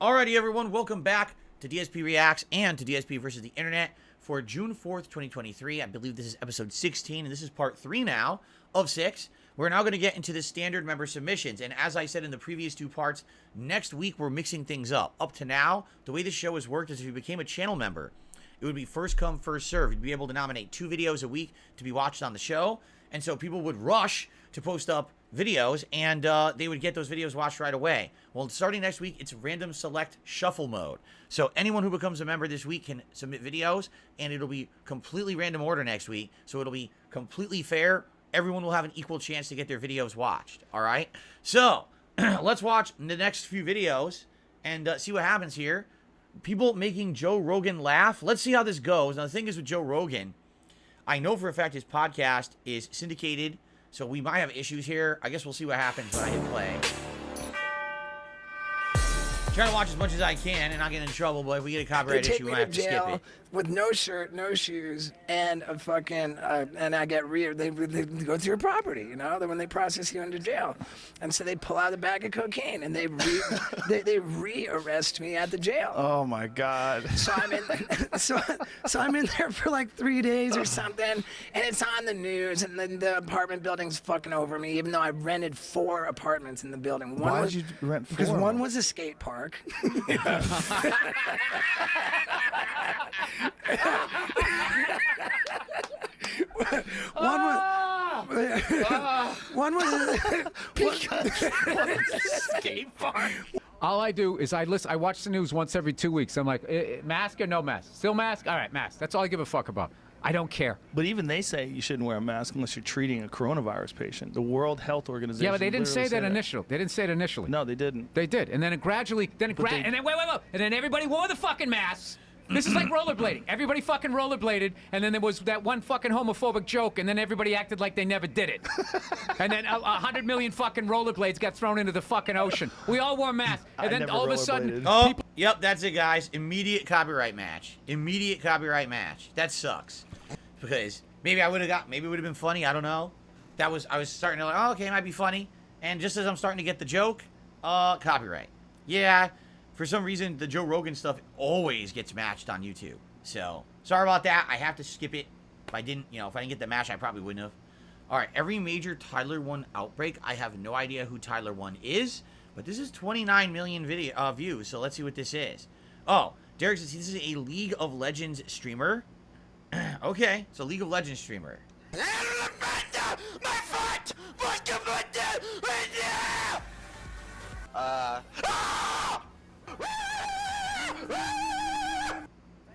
Alrighty, everyone, welcome back to DSP Reacts and to DSP versus the Internet for June 4th, 2023. I believe this is episode 16, and this is part 3 now of 6. We're now going to get into the standard member submissions, and as I said in the previous 2 parts, next week we're mixing things up. Up to now, the way this show has worked is if you became a channel member, it would be first come, first serve. You'd be able to nominate 2 videos a week to be watched on the show, and so people would rush to post up videos, and they would get those videos watched right away. Well, starting next week, it's random select shuffle mode. So anyone who becomes a member this week can submit videos, and it'll be completely random order next week. So it'll be completely fair. Everyone will have an equal chance to get their videos watched. All right? So let's watch the next few videos and see what happens here. People making Joe Rogan laugh. Let's see how this goes. Now, the thing is with Joe Rogan, I know for a fact his podcast is syndicated, so we might have issues here. I guess we'll see what happens when I hit play. Trying to watch as much as I can and not get in trouble, but if we get a copyright issue, we might have to skip it. With no shirt, no shoes, and a fucking, and I get they go through your property, you know, when they process you into jail. And so they pull out a bag of cocaine and they re-arrest me at the jail. Oh my God. So I'm in, so I'm in there for like 3 days or something, and it's on the news, and then the apartment building's fucking over me, even though I rented 4 apartments in the building. Why did you rent 4? Because one was a skate park. One was Skate park. All I do is I watch the news once every 2 weeks. I'm like, mask or no mask? Still mask? All right, mask. That's all I give a fuck about. I don't care. But even they say you shouldn't wear a mask unless you're treating a coronavirus patient. The World Health Organization. Yeah, but they didn't say that initially. They didn't say it initially. No, they didn't. They did, and then it gradually, and then wait, and then everybody wore the fucking masks. This is like rollerblading. Everybody fucking rollerbladed, and then there was that one fucking homophobic joke, and then everybody acted like they never did it. And then 100 million fucking rollerblades got thrown into the fucking ocean. We all wore masks, and then all of a sudden, oh, yep, that's it, guys. Immediate copyright match. Immediate copyright match. That sucks. Because maybe it would have been funny. I don't know. I was starting to like, oh, okay, it might be funny. And just as I'm starting to get the joke, copyright. Yeah. For some reason, the Joe Rogan stuff always gets matched on YouTube. So, sorry about that. I have to skip it. If I didn't get the match, I probably wouldn't have. All right, every major Tyler 1 outbreak. I have no idea who Tyler 1 is, but this is 29 million views. So let's see what this is. Oh, Derek says this is a League of Legends streamer. Okay, so League of Legends streamer.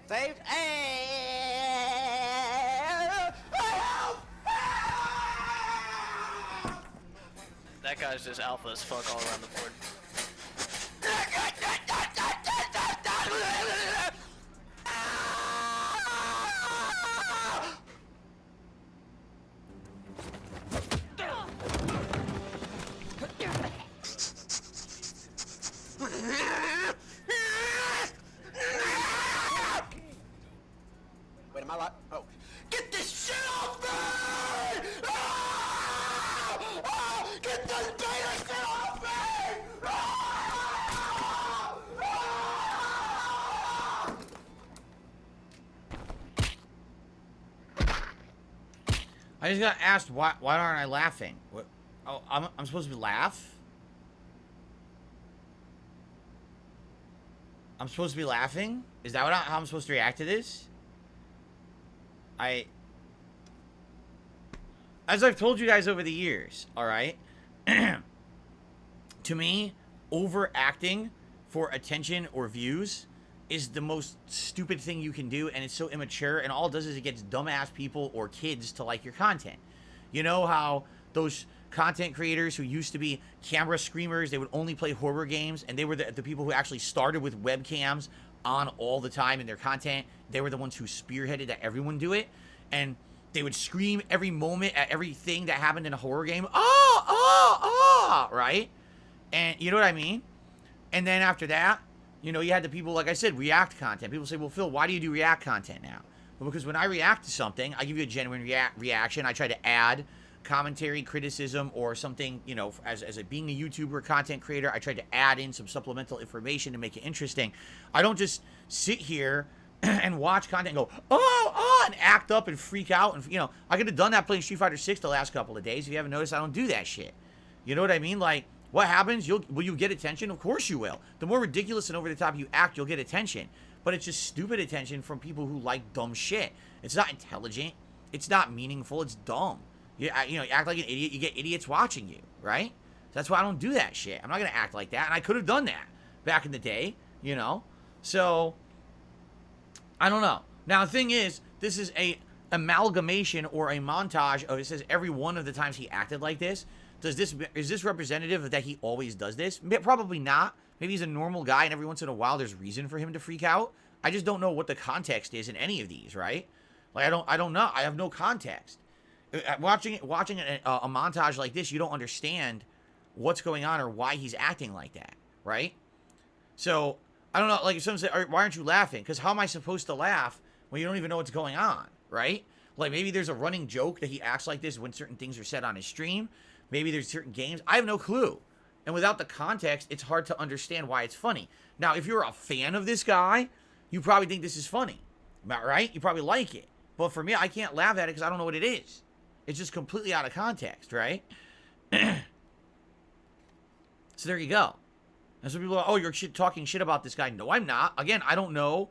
Saved. That guy's just alpha as fuck all around the board. Wait, am I live? Oh. Get this shit off me! Ah! Ah! Get this beta shit off me! Ah! Ah! I just got asked why aren't I laughing? What? Oh, I'm supposed to laugh? I'm supposed to be laughing? Is that how I'm supposed to react to this? As I've told you guys over the years, all right? To me, overacting for attention or views is the most stupid thing you can do, and it's so immature, and all it does is it gets dumbass people or kids to like your content. You know how those content creators who used to be camera screamers, they would only play horror games, and they were the people who actually started with webcams on all the time in their content. They were the ones who spearheaded that everyone do it, and they would scream every moment at everything that happened in a horror game. Right? And you know what I mean? And then after that, you had the people, like I said, react content. People say, well, Phil, why do you do react content now? Well, because when I react to something, I give you a genuine reaction. I try to add commentary, criticism, or something, you know, as a being a YouTuber, content creator, I tried to add in some supplemental information to make it interesting. I don't just sit here and watch content and go, oh, and act up and freak out. And, you know, I could have done that playing Street Fighter 6 the last couple of days. If you haven't noticed, I don't do that shit. You know what I mean? Like, what happens? Will you get attention? Of course you will. The more ridiculous and over the top you act, you'll get attention. But it's just stupid attention from people who like dumb shit. It's not intelligent. It's not meaningful. It's dumb. You act like an idiot, you get idiots watching you, right? That's why I don't do that shit. I'm not going to act like that. And I could have done that back in the day, you know? So, I don't know. Now, the thing is, this is a amalgamation or a montage of, it says every one of the times he acted like this. Is this representative of that he always does this? Probably not. Maybe he's a normal guy and every once in a while there's reason for him to freak out. I just don't know what the context is in any of these, right? Like, I don't know. I have no context. Watching a montage like this, you don't understand what's going on or why he's acting like that, right? So, I don't know, like if someone said, why aren't you laughing? Because how am I supposed to laugh when you don't even know what's going on, right? Like maybe there's a running joke that he acts like this when certain things are said on his stream. Maybe there's certain games. I have no clue. And without the context, it's hard to understand why it's funny. Now, if you're a fan of this guy, you probably think this is funny, right? You probably like it. But for me, I can't laugh at it because I don't know what it is. It's just completely out of context, right? So there you go. And some people are, oh, you're talking shit about this guy. No, I'm not. Again, I don't know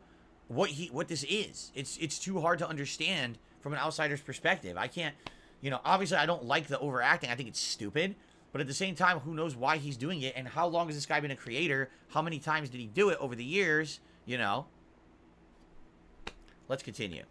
what this is. It's too hard to understand from an outsider's perspective. I can't, you know, obviously I don't like the overacting. I think it's stupid. But at the same time, who knows why he's doing it and how long has this guy been a creator? How many times did he do it over the years? You know? Let's continue.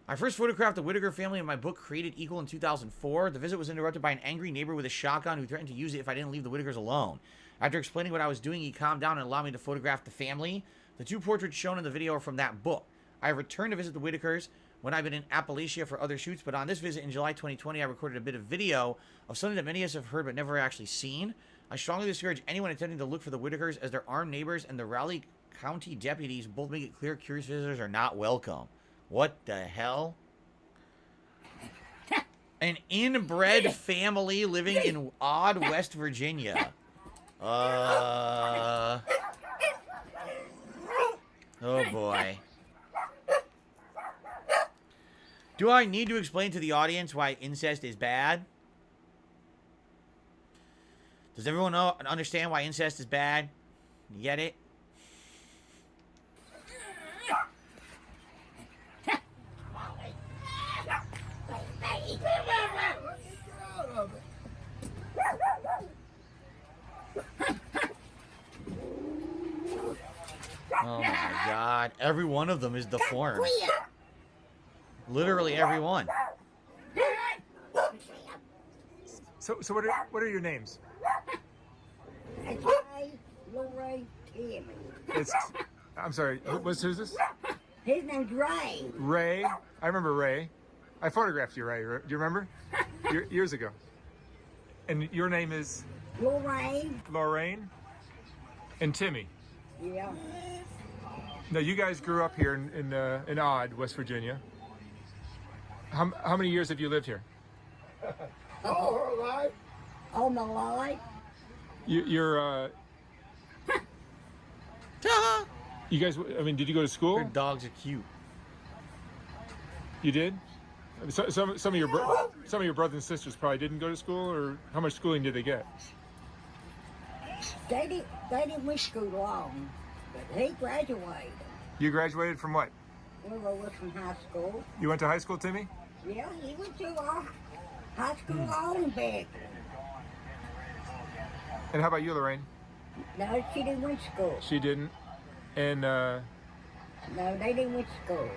I first photographed the Whitaker family in my book, Created Equal, in 2004. The visit was interrupted by an angry neighbor with a shotgun who threatened to use it if I didn't leave the Whitakers alone. After explaining what I was doing, he calmed down and allowed me to photograph the family. The two portraits shown in the video are from that book. I returned to visit the Whitakers when I've been in Appalachia for other shoots, but on this visit in July 2020, I recorded a bit of video of something that many of us have heard but never actually seen. I strongly discourage anyone attempting to look for the Whitakers as their armed neighbors and the Raleigh County deputies both make it clear curious visitors are not welcome. What the hell? An inbred family living in odd West Virginia. Oh boy. Do I need to explain to the audience why incest is bad? Does everyone understand why incest is bad? You get it? Oh my God. Every one of them is deformed. Literally every one. So what are your names? I'm sorry. Who's this? His name's Ray. Ray. I remember Ray. I photographed you, Ray. Do you remember? Years ago. And your name is? Lorraine. Lorraine. And Timmy. Yeah. Now you guys grew up here in Odd, West Virginia. How many years have you lived here? All my life. You're you guys, I mean, did you go to school? Their dogs are cute. You did? Some of your brothers and sisters probably didn't go to school, or how much schooling did they get? They didn't wish school long, but he graduated. You graduated from what? We were from high school. You went to high school, Timmy? Yeah, he went to high school all in Beck. And how about you, Lorraine? No, she didn't went to school. She didn't. And No, they didn't went to school.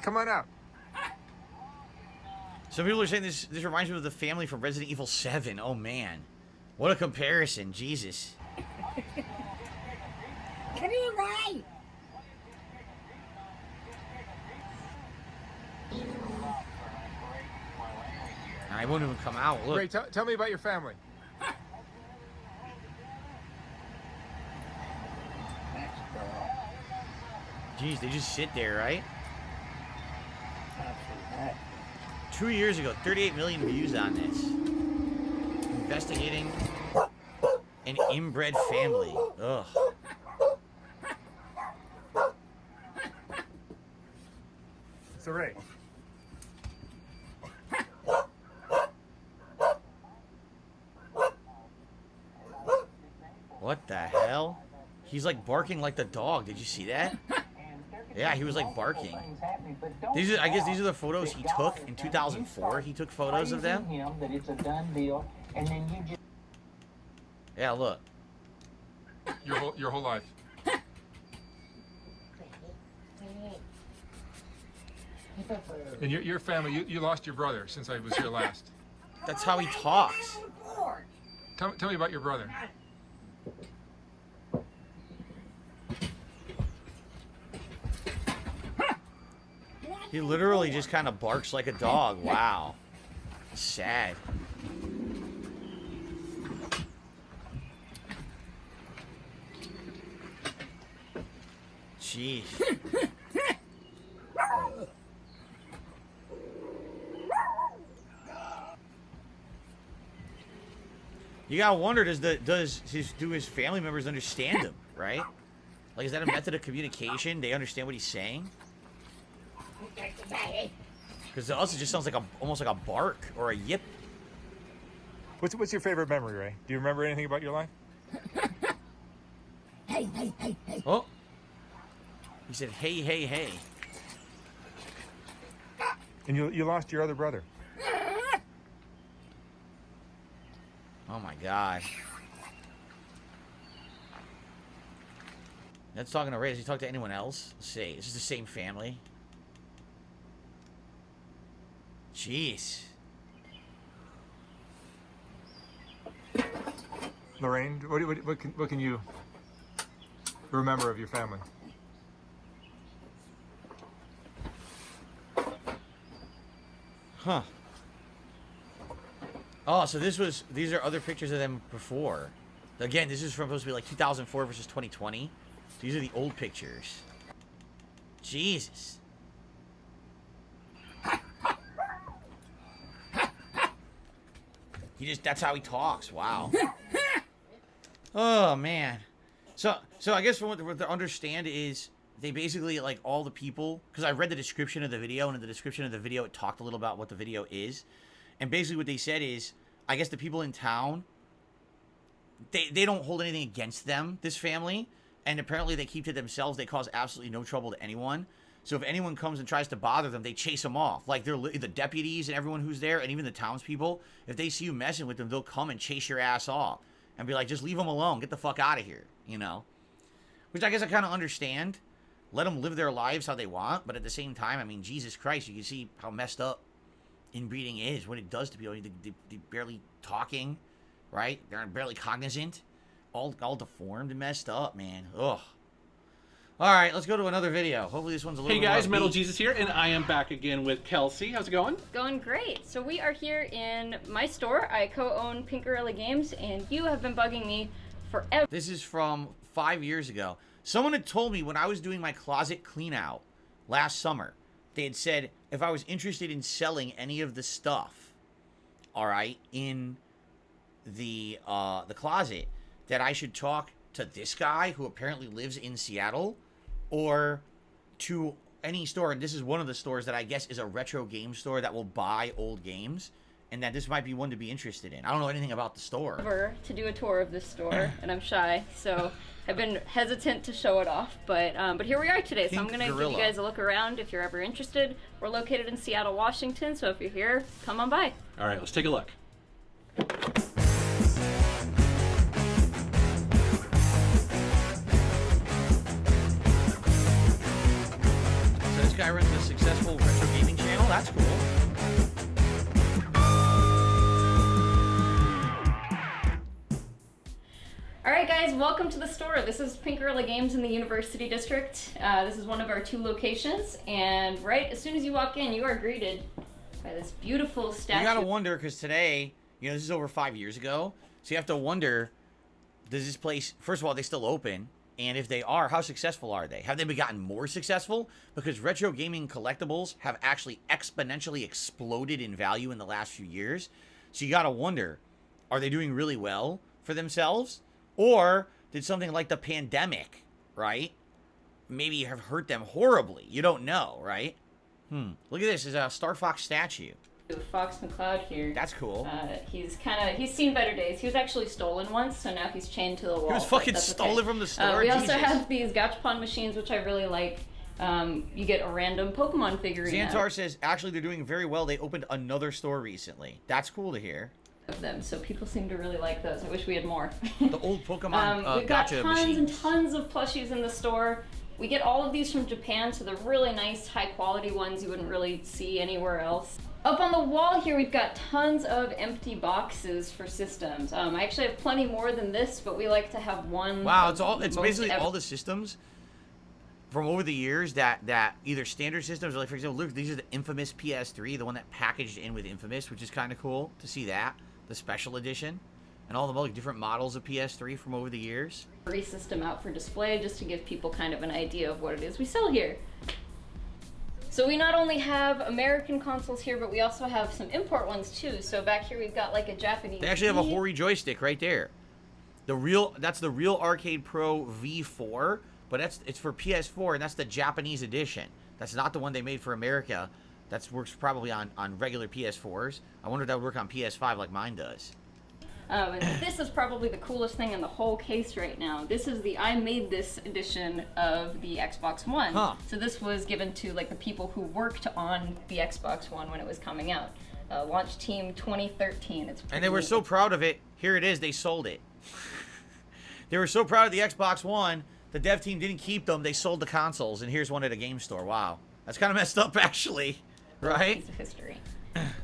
come on out. Some people are saying this reminds me of the family from Resident Evil 7. Oh man. What a comparison. Jesus. Come here, Ray. I won't even come out. Look. Ray, tell me about your family. Jeez, they just sit there, right? 2 years ago, 38 million views on this. Investigating an inbred family. Ugh. So Ray, What the hell? He's like barking like the dog. Did you see that? Yeah, he was like barking. I guess these are the photos he took in 2004. He took photos of them. Yeah, look. your whole life. And your family, you lost your brother since I was here last. That's how he talks. Tell me about your brother. He literally just kind of barks like a dog. Wow. Sad. Jeez. You gotta wonder, do his family members understand him, right? Like, is that a method of communication? They understand what he's saying? Because to us, it just sounds like almost like a bark or a yip. What's your favorite memory, Ray? Do you remember anything about your life? Oh. He said, hey, hey, hey. And you lost your other brother. Oh my God. That's talking to Ray. Does he talk to anyone else? Let's see. This is the same family. Jeez. Lorraine, what can you remember of your family? Huh. Oh, so these are other pictures of them before. Again, this is supposed to be like 2004 versus 2020. These are the old pictures. Jesus. That's how he talks. Wow. Oh, man. So I guess what to understand is they basically, like, all the people, because I read the description of the video, and in the description of the video, it talked a little about what the video is. And basically what they said is, I guess the people in town, they don't hold anything against them, this family, and apparently they keep to themselves. They cause absolutely no trouble to anyone. So if anyone comes and tries to bother them, they chase them off. Like, they're the deputies and everyone who's there, and even the townspeople, if they see you messing with them, they'll come and chase your ass off and be like, just leave them alone. Get the fuck out of here, you know? Which I guess I kind of understand. Let them live their lives how they want, but at the same time, I mean, Jesus Christ, you can see how messed up inbreeding is, what it does to people. They're barely talking, right? They're barely cognizant. All deformed and messed up, man. Ugh. All right, let's go to another video. Hopefully this one's a little Hey more guys, upbeat. Metal Jesus here, and I am back again with Kelsey. How's it going? Going great. So we are here in my store. I co-own Pink Gorilla Games, and you have been bugging me forever. This is from 5 years ago. Someone had told me when I was doing my closet clean out last summer, they had said if I was interested in selling any of the stuff, all right, in the closet, that I should talk to this guy who apparently lives in Seattle, or to any store, and this is one of the stores that I guess is a retro game store that will buy old games, and that this might be one to be interested in. I don't know anything about the store. To do a tour of this store, and I'm shy, so I've been hesitant to show it off, but here we are today. So I'm going to give you guys a look around if you're ever interested. We're located in Seattle, Washington, so if you're here, come on by. All right, let's take a look. So this guy runs a successful retro gaming channel. That's cool. Alright guys, welcome to the store. This is Pink Gorilla Games in the University District. This is one of our 2 locations, and right as soon as you walk in, you are greeted by this beautiful statue. You gotta wonder, because today, you know, this is over 5 years ago, so you have to wonder, does this place, first of all, are they still open? And if they are, how successful are they? Have they gotten more successful? Because retro gaming collectibles have actually exponentially exploded in value in the last few years. So you got to wonder, are they doing really well for themselves? Or did something like the pandemic, right, maybe have hurt them horribly? You don't know, right? Look at this. It's a Star Fox statue. Fox McCloud here. That's cool. He's seen better days. He was actually stolen once, so now he's chained to the wall. He was fucking stolen from the store? We also Jesus. have these gachapon machines, which I really like. You get a random Pokemon figurine. Xantar says, actually, they're doing very well. They opened another store recently. That's cool to hear. Of them, so people seem to really like those. I wish we had more. The old Pokemon we've got gacha tons machines. and tons of plushies in the store. We get all of these from Japan, so they're really nice, high-quality ones you wouldn't really see anywhere else. Up on the wall here, we've got tons of empty boxes for systems. I actually have plenty more than this, but we like to have one. Wow, it's basically all the systems from over the years that either standard systems, or like, for example, look, these are the infamous PS3, the one that packaged in with Infamous, which is kind of cool to see that, the special edition, and all the different models of PS3 from over the years. Free system out for display, just to give people kind of an idea of what it is we sell here. So we not only have American consoles here, but we also have some import ones too. So back here we've got like a Japanese. They actually have a Hori joystick right there. That's the real Arcade Pro V4, but it's for PS4, and that's the Japanese edition. That's not the one they made for America. That works probably on regular PS4s. I wonder if that would work on PS5 like mine does. And this is probably the coolest thing in the whole case right now. This is the I made this edition of the Xbox One. So this was given to like the people who worked on the Xbox One when it was coming out. Launch team 2013. And they were so proud of it. Here it is. They sold it. They were so proud of the Xbox One. The dev team didn't keep them. They sold the consoles. And here's one at a game store. Wow. That's kind of messed up, actually. Right? Piece of history.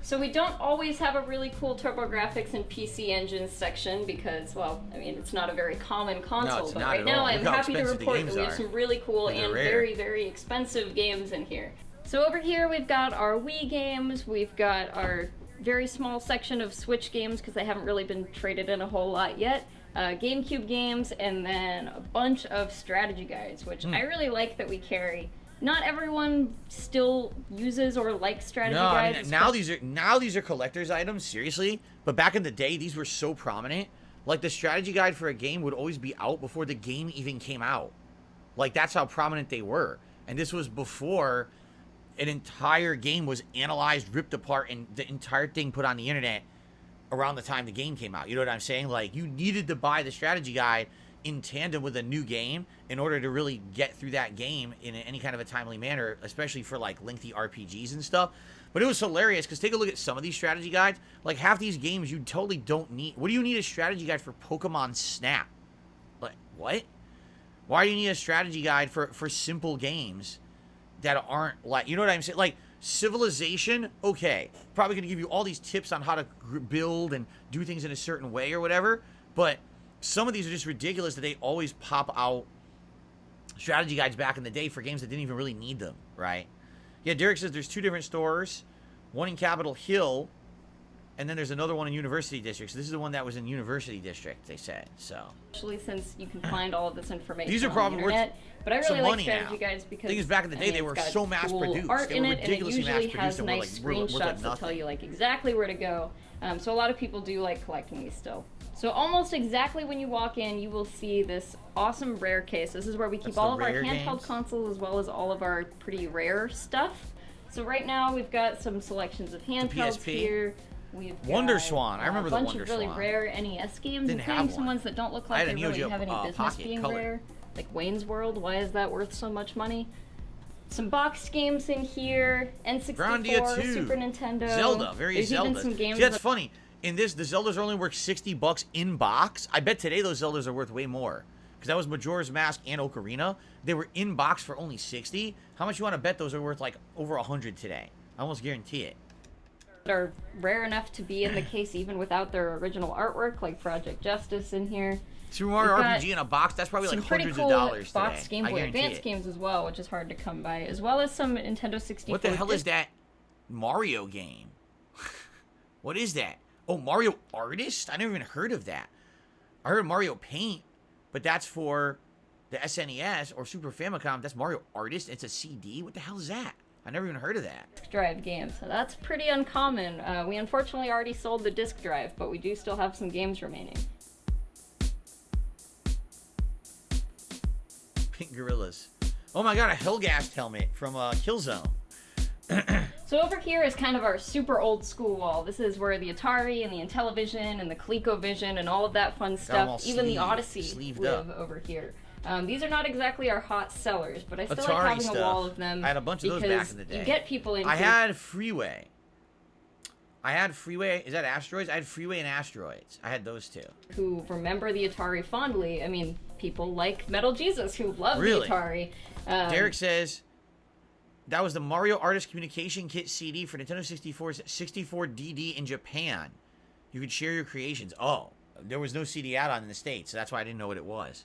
So we don't always have a really cool TurboGrafx and PC Engines section because, well, I mean, it's not a very common console. But right now I'm happy to report that we have some really cool and very, very expensive games in here. So over here we've got our Wii games, we've got our very small section of Switch games because they haven't really been traded in a whole lot yet. GameCube games, and then a bunch of strategy guides, which I really like that we carry. Not everyone still uses or likes strategy guides. I mean, now these are collector's items, seriously. But back in the day, these were so prominent. Like, the strategy guide for a game would always be out before the game even came out. Like, that's how prominent they were. And this was before an entire game was analyzed, ripped apart, and the entire thing put on the internet around the time the game came out. You know what I'm saying? Like, you needed to buy the strategy guide in tandem with a new game in order to really get through that game in any kind of a timely manner, especially for like lengthy RPGs and stuff. But it was hilarious because take a look at some of these strategy guides. Like half these games you totally don't need. What do you need a strategy guide for Pokemon Snap? Like what? Why do you need a strategy guide for simple games that aren't like, you know what I'm saying? Like Civilization, okay, probably gonna give you all these tips on how to build and do things in a certain way or whatever, but some of these are just ridiculous that they always pop out strategy guides back in the day for games that didn't even really need them, right? Yeah, Derek says there's two different stores, one in Capitol Hill, and then there's another one in University District. So this is the one that was in University District, they said, so. Especially since you can find all of this information These are probably on the internet. But I really like strategy guides because things back in the day, they were so mass-produced. Art they in were it, and it usually has and nice screenshots that tell you like exactly where to go. So a lot of people do like collecting these still. So almost exactly when you walk in, you will see this awesome rare case. This is where we keep all of our handheld consoles as well as all of our pretty rare stuff. So right now we've got some selections of handhelds here. We've got Wonder Swan. I remember the Wonder Swan. A bunch of really rare NES games, including some ones that don't look like they really have any business being rare. Like Wayne's World, why is that worth so much money? Some boxed games in here, N64, Super Nintendo. Zelda, very Zelda. Even some games See, that's funny. In this, the Zeldas are only worth $60 in box. I bet today those Zeldas are worth way more. Because that was Majora's Mask and Ocarina. They were in box for only $60. How much you want to bet those are worth like over $100 today? I almost guarantee it. Are rare enough to be in the case even without their original artwork, like Project Justice in here. Super Mario RPG in a box, that's probably like hundreds of dollars today. Boxed Game Boy Advance games as well, which is hard to come by, as well as some Nintendo 64. What the hell is that Mario game? What is that? Oh, Mario Artist? I never even heard of that. I heard Mario Paint, but that's for the SNES or Super Famicom, that's Mario Artist. It's a CD. What the hell is that? I never even heard of that. Disk drive games. So that's pretty uncommon. We unfortunately already sold the disk drive, but we do still have some games remaining. Pink Gorillas. Oh my god, a Hellgast helmet from Killzone. So over here is kind of our super old school wall. This is where the Atari and the Intellivision and the ColecoVision and all of that fun stuff, even the Odyssey, live over here. These are not exactly our hot sellers, but I still Atari like having stuff. a wall of them. I had a bunch of those back in the day. You get people into. I had Freeway. Is that Asteroids? I had Freeway and Asteroids. I had those two. Who remember the Atari fondly. I mean, people like Metal Jesus who love the Atari. Derek says, that was the Mario Artist Communication Kit CD for Nintendo 64's 64DD in Japan. You could share your creations. Oh, there was no CD add-on in the States, so that's why I didn't know what it was.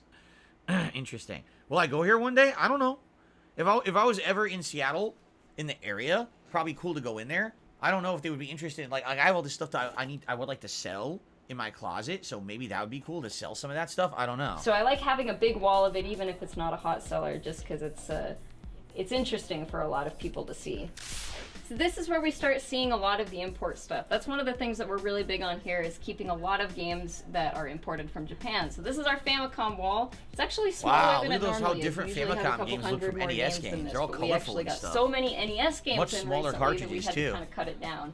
Interesting. Will I go here one day? I don't know. If I was ever in Seattle, in the area, probably cool to go in there. I don't know if they would be interested. Like I have all this stuff that I would like to sell in my closet, so maybe that would be cool to sell some of that stuff. I don't know. So I like having a big wall of it, even if it's not a hot seller, just because it's interesting for a lot of people to see. So this is where we start seeing a lot of the import stuff. That's one of the things that we're really big on here, is keeping a lot of games that are imported from Japan. So this is our Famicom wall. It's actually smaller than it normally is. Wow, look at how different Famicom games look from NES games. They're all colorful and stuff. We actually got so many NES games much smaller cartridges that we had too. to kind of cut it down.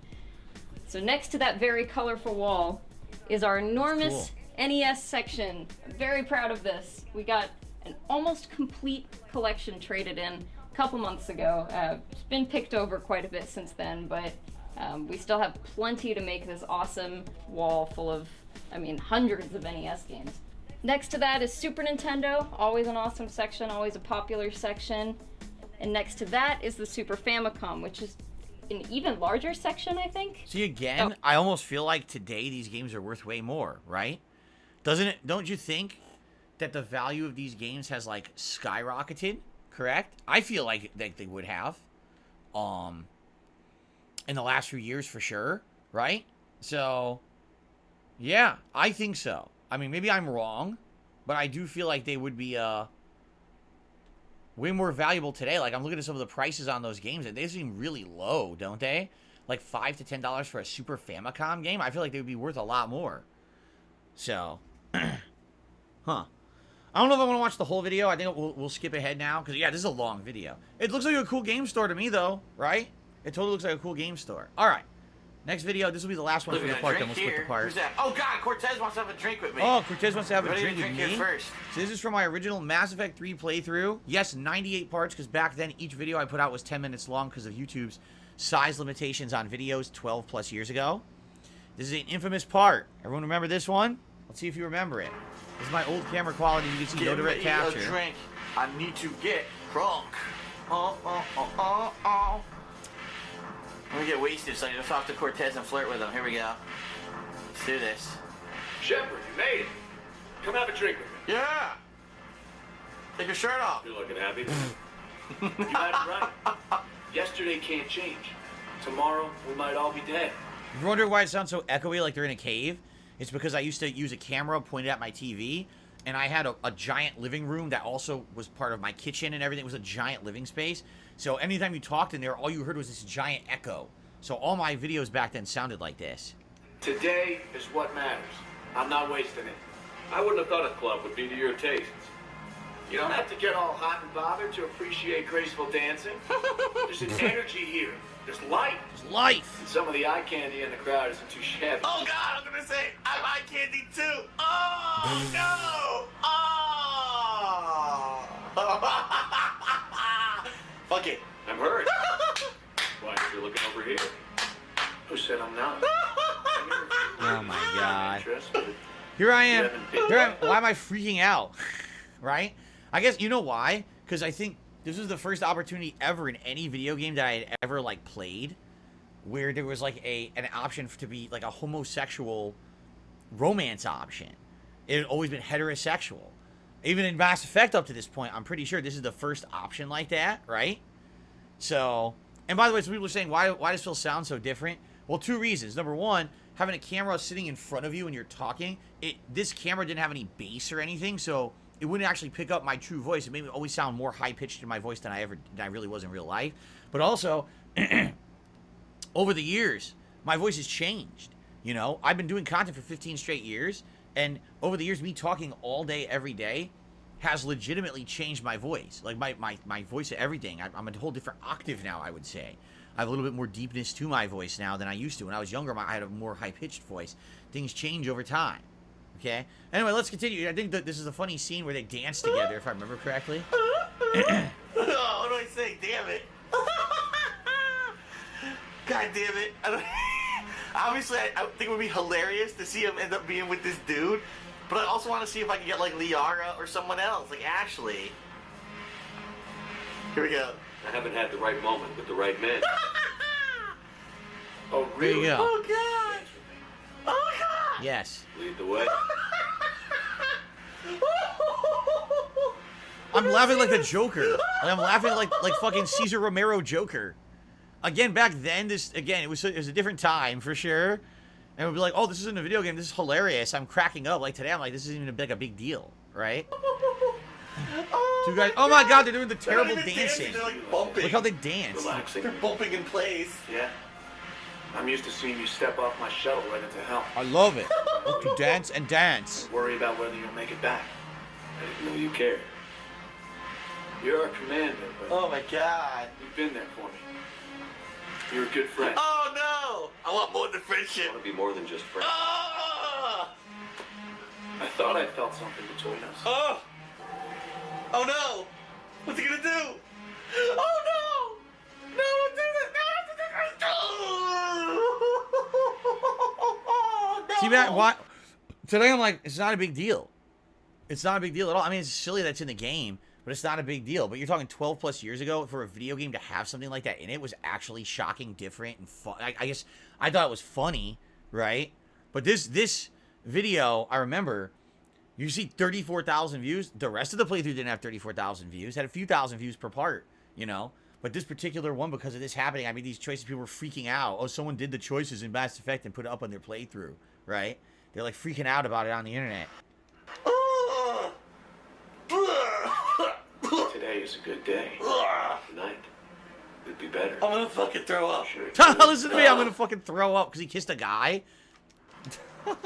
So next to that very colorful wall is our enormous NES section. I'm very proud of this. We got an almost complete collection traded in couple months ago. It's been picked over quite a bit since then, but we still have plenty to make this awesome wall full of, I mean, hundreds of NES games. Next to that is Super Nintendo, always an awesome section, always a popular section. And next to that is the Super Famicom, which is an even larger section, I think. See, again, I almost feel like today these games are worth way more, right? Don't you think that the value of these games has, like, skyrocketed? Correct? I feel like they would have in the last few years for sure, right? So, yeah, I think so. I mean, maybe I'm wrong, but I do feel like they would be way more valuable today. Like, I'm looking at some of the prices on those games, and they seem really low, don't they? Like $5 to $10 for a Super Famicom game? I feel like they would be worth a lot more. So, huh. I don't know if I want to watch the whole video. I think we'll skip ahead now, because, yeah, this is a long video. It looks like a cool game store to me, though, right? It totally looks like a cool game store. All right. Next video. This will be the last one for the part, then we'll split the part. Who's that? Oh, God, Cortez wants to have a drink with me. Oh, Cortez wants to have a drink with me? First. So this is from my original Mass Effect 3 playthrough. Yes, 98 parts, because back then each video I put out was 10 minutes long because of YouTube's size limitations on videos 12 plus years ago. This is an infamous part. Everyone remember this one? Let's see if you remember it. This is my old camera quality. You can see no direct capture. A drink. I need to get drunk. Let me get wasted so I can talk to Cortez and flirt with him. Here we go. Let's do this. Shepard, you made it. Come have a drink with me. Yeah. Take your shirt off. You're looking happy. You had it right. Yesterday can't change. Tomorrow we might all be dead. You wonder why it sounds so echoey, like they're in a cave? It's because I used to use a camera pointed at my TV, and I had a giant living room that also was part of my kitchen and everything. It was a giant living space. So anytime you talked in there, all you heard was this giant echo. So all my videos back then sounded like this. Today is what matters. I'm not wasting it. I wouldn't have thought a club would be to your tastes. You don't have to get all hot and bothered to appreciate graceful dancing. There's an energy here. There's life. There's life. And some of the eye candy in the crowd isn't too shabby. Oh, God, I'm going to say, I like candy, too. Oh, no. Oh. Fuck it. I'm hurt. Why are you looking over here? Who said I'm not? Oh, my God. Here I am. Why am I freaking out? Right? I guess, you know why? Because I think this was the first opportunity ever in any video game that I had ever, like, played where there was, like, an option to be, like, a homosexual romance option. It had always been heterosexual. Even in Mass Effect up to this point, I'm pretty sure this is the first option like that, right? So, and by the way, some people are saying, why does Phil sound so different? Well, two reasons. Number one, having a camera sitting in front of you when you're talking, this camera didn't have any bass or anything, so it wouldn't actually pick up my true voice. It made me always sound more high-pitched in my voice than I really was in real life. But also, over the years, my voice has changed. You know, I've been doing content for 15 straight years, and over the years, me talking all day, every day, has legitimately changed my voice. Like, my voice of everything. I'm a whole different octave now, I would say. I have a little bit more deepness to my voice now than I used to. When I was younger, I had a more high-pitched voice. Things change over time. Okay? Anyway, let's continue. I think that this is a funny scene where they dance together, if I remember correctly. What do I say? Damn it. God damn it. Obviously, I think it would be hilarious to see him end up being with this dude. But I also want to see if I can get, like, Liara or someone else. Like, Ashley. Here we go. I haven't had the right moment with the right man. Oh, There really? you go. Oh, God. Oh, God. Yes. Lead the way. I'm laughing like the Joker. Like, I'm laughing like fucking Cesar Romero Joker. Again, back then, it was a different time for sure. And we'd be like, oh, this isn't a video game. This is hilarious. I'm cracking up. Like today, I'm like, this isn't even like a big deal, right? Two guys. Oh my God, they're doing the terrible dancing. They're like bumping. Look how they dance. Relaxing. They're bumping in place. Yeah. I'm used to seeing you step off my shuttle right into hell. I love it. Look, you dance and dance. Worry about whether you'll make it back. I didn't know you cared. You're our commander, but Oh my God. you've been there for me. You're a good friend. Oh no! I want more than friendship. I want to be more than just friends. Oh! I thought I felt something between us. Oh! Oh no! What's he gonna do? Oh no! No, don't do that! No! See that? Why? Today I'm like, it's not a big deal. It's not a big deal at all. I mean, it's silly that's in the game, but it's not a big deal. But you're talking 12 plus years ago for a video game to have something like that in it was actually shocking, different, and fun. I guess I thought it was funny, right? But this video, I remember, you see 34,000 views. The rest of the playthrough didn't have 34,000 views. Had a few thousand views per part, you know? But this particular one, because of this happening, I mean, these choices, people were freaking out. Oh, someone did the choices in Mass Effect and put it up on their playthrough, right? They're like freaking out about it on the internet. Today is a good day. Tonight, it'd be better. I'm gonna fucking throw up. Sure. Listen to me, I'm gonna fucking throw up because he kissed a guy. To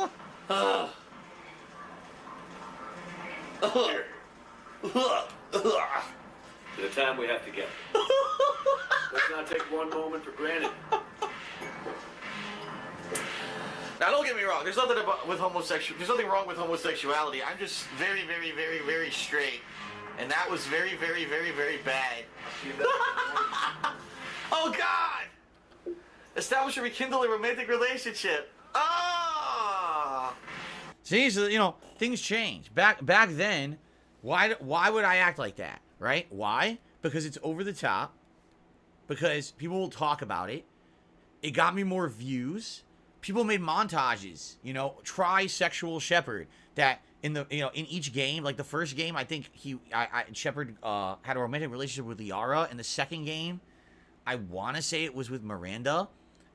the time we have together. Let's not take one moment for granted. Now, don't get me wrong. There's nothing There's nothing wrong with homosexuality. I'm just very, very, very, very straight, and that was very, very, very, very bad. Oh God! Establish or rekindle a romantic relationship. Ah! See, so, you know, things change. Back then, why would I act like that, right? Why? Because it's over the top. Because people will talk about it. It got me more views. People made montages, you know, trisexual Shepard, that in each game, like the first game, I think Shepard had a romantic relationship with Liara. In the second game, I want to say it was with Miranda.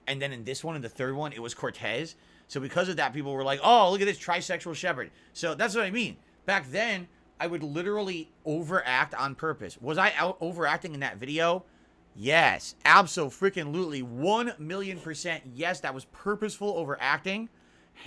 And then in this one, in the third one, it was Cortez. So because of that, people were like, oh, look at this trisexual Shepard. So that's what I mean. Back then, I would literally overact on purpose. Was I out overacting in that video? Yes, abso-freaking-lutely, 1,000,000%. Yes, that was purposeful overacting,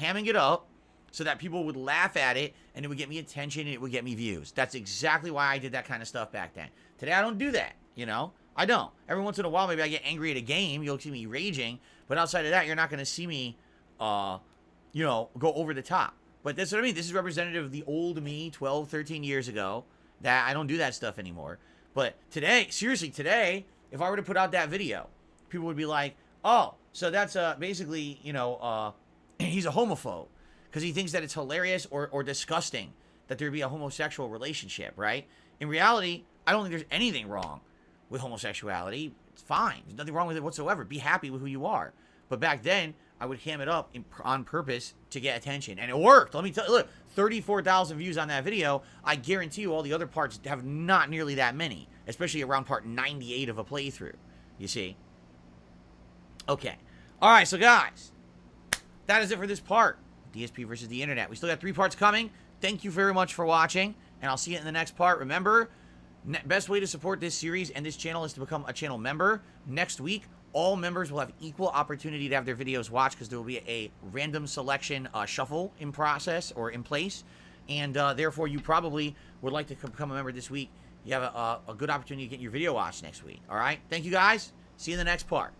hamming it up so that people would laugh at it and it would get me attention and it would get me views. That's exactly why I did that kind of stuff back then. Today, I don't do that, you know? I don't. Every once in a while, maybe I get angry at a game. You'll see me raging. But outside of that, you're not going to see me, you know, go over the top. But that's what I mean. This is representative of the old me 12, 13 years ago that I don't do that stuff anymore. But today, seriously, today, if I were to put out that video, people would be like, oh, so that's basically, you know, he's a homophobe because he thinks that it's hilarious or disgusting that there be a homosexual relationship, right? In reality, I don't think there's anything wrong with homosexuality. It's fine. There's nothing wrong with it whatsoever. Be happy with who you are. But back then, I would ham it up on purpose to get attention. And it worked. Let me tell you, look, 34,000 views on that video. I guarantee you all the other parts have not nearly that many, especially around part 98 of a playthrough, you see. Okay. All right, so guys, that is it for this part. DSP versus the internet. We still got 3 parts coming. Thank you very much for watching. and I'll see you in the next part. Remember, best way to support this series and this channel is to become a channel member. Next week, all members will have equal opportunity to have their videos watched because there will be a random selection shuffle in process or in place. And therefore, you probably would like to become a member this week. You have a good opportunity to get your video watched next week. All right? Thank you, guys. See you in the next part.